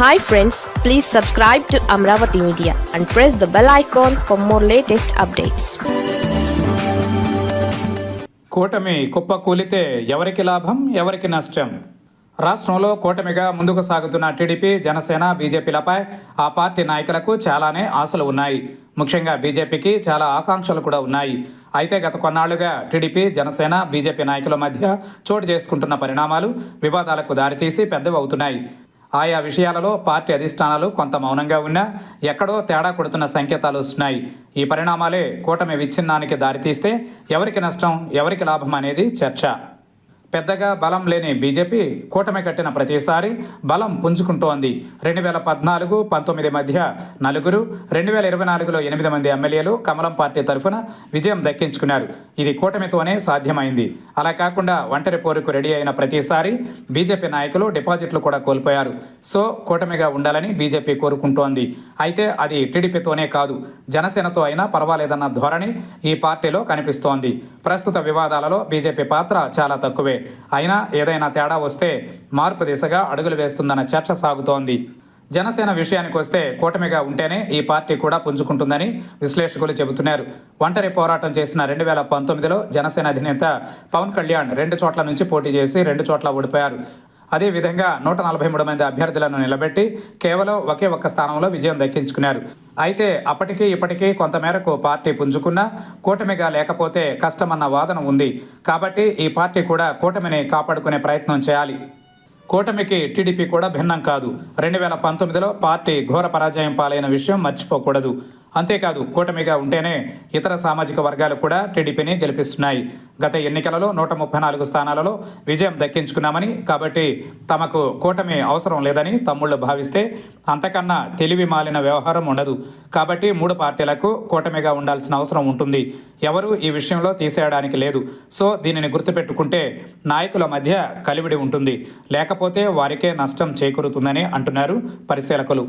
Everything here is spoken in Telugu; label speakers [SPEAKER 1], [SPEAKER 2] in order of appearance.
[SPEAKER 1] Hi friends, please subscribe to Amravati Media and press the bell icon for more latest updates.
[SPEAKER 2] కూటమి కుప్ప కూలితే ఎవరికి లాభం ఎవరికి నష్టం? రాష్ట్రంలో కూటమిగా ముందుకు సాగుతున్న టీడీపీ, జనసేన, బీజేపీలపై ఆ పార్టీ నాయకులకు చాలానే ఆశలు ఉన్నాయి. ముఖ్యంగా బీజేపీకి చాలా ఆకాంక్షలు కూడా ఉన్నాయి. అయితే గత కొన్నాళ్లుగా టీడీపీ, జనసేన, బీజేపీ నాయకుల మధ్య చోటు చేసుకుంటున్న పరిణామాలు వివాదాలకు దారితీసి పెద్దవి అవుతున్నాయి. ఆయా విషయాలలో పార్టీ అధిష్టానాలు కొంత మౌనంగా ఉన్నా ఎక్కడో తేడా కొడుతున్న సంకేతాలు వస్తున్నాయి. ఈ పరిణామాలే కూటమి విచ్ఛిన్నానికి దారితీస్తే ఎవరికి నష్టం ఎవరికి లాభం అనేది చర్చ. పెద్దగా బలం లేని బీజేపీ కూటమి కట్టిన ప్రతిసారి బలం పుంజుకుంటోంది. 2014-19 మధ్య 4, 2024లో 8 మంది ఎమ్మెల్యేలు కమలం పార్టీ తరఫున విజయం దక్కించుకున్నారు. ఇది కూటమితోనే సాధ్యమైంది. అలా కాకుండా ఒంటరి పోరుకు రెడీ అయిన ప్రతిసారి బీజేపీ నాయకులు డిపాజిట్లు కూడా కోల్పోయారు. సో కూటమిగా ఉండాలని బీజేపీ కోరుకుంటోంది. అయితే అది టీడీపీతోనే కాదు, జనసేనతో అయినా పర్వాలేదన్న ధోరణి ఈ పార్టీలో కనిపిస్తోంది. ప్రస్తుత వివాదాలలో బీజేపీ పాత్ర చాలా తక్కువే. అయినా ఏదైనా తేడా వస్తే మార్పు దిశగా అడుగులు వేస్తుందన్న చర్చ సాగుతోంది. జనసేన విషయానికి వస్తే కూటమిగా ఉంటేనే ఈ పార్టీ కూడా పుంజుకుంటుందని విశ్లేషకులు చెబుతున్నారు. ఒంటరి పోరాటం చేసిన 2019లో జనసేన అధినేత పవన్ కళ్యాణ్ 2 చోట్ల నుంచి పోటీ చేసి 2 చోట్ల ఓడిపోయారు. అదేవిధంగా 143 మంది అభ్యర్థులను నిలబెట్టి కేవలం ఒకే ఒక్క స్థానంలో విజయం దక్కించుకున్నారు. అయితే అప్పటికీ ఇప్పటికీ కొంతమేరకు పార్టీ పుంజుకున్నా కూటమిగా లేకపోతే కష్టమన్న వాదన ఉంది. కాబట్టి ఈ పార్టీ కూడా కూటమిని కాపాడుకునే ప్రయత్నం చేయాలి. కూటమికి టీడీపీ కూడా భిన్నం కాదు. 2019లో పార్టీ ఘోర పరాజయం పాలైన విషయం మర్చిపోకూడదు. అంతేకాదు కూటమిగా ఉంటేనే ఇతర సామాజిక వర్గాలు కూడా టీడీపీని గెలిపిస్తున్నాయి. గత ఎన్నికలలో 134 స్థానాలలో విజయం దక్కించుకున్నామని, కాబట్టి తమకు కూటమి అవసరం లేదని తమ్ముళ్ళు భావిస్తే అంతకన్నా తెలివి మాలిన వ్యవహారం ఉండదు. కాబట్టి 3 పార్టీలకు కూటమిగా ఉండాల్సిన అవసరం ఉంటుంది. ఎవరూ ఈ విషయంలో తీసేయడానికి లేదు. సో దీనిని గుర్తుపెట్టుకుంటే నాయకుల మధ్య కలివిడి ఉంటుంది, లేకపోతే వారికే నష్టం చేకూరుతుందని అంటున్నారు పరిశీలకులు.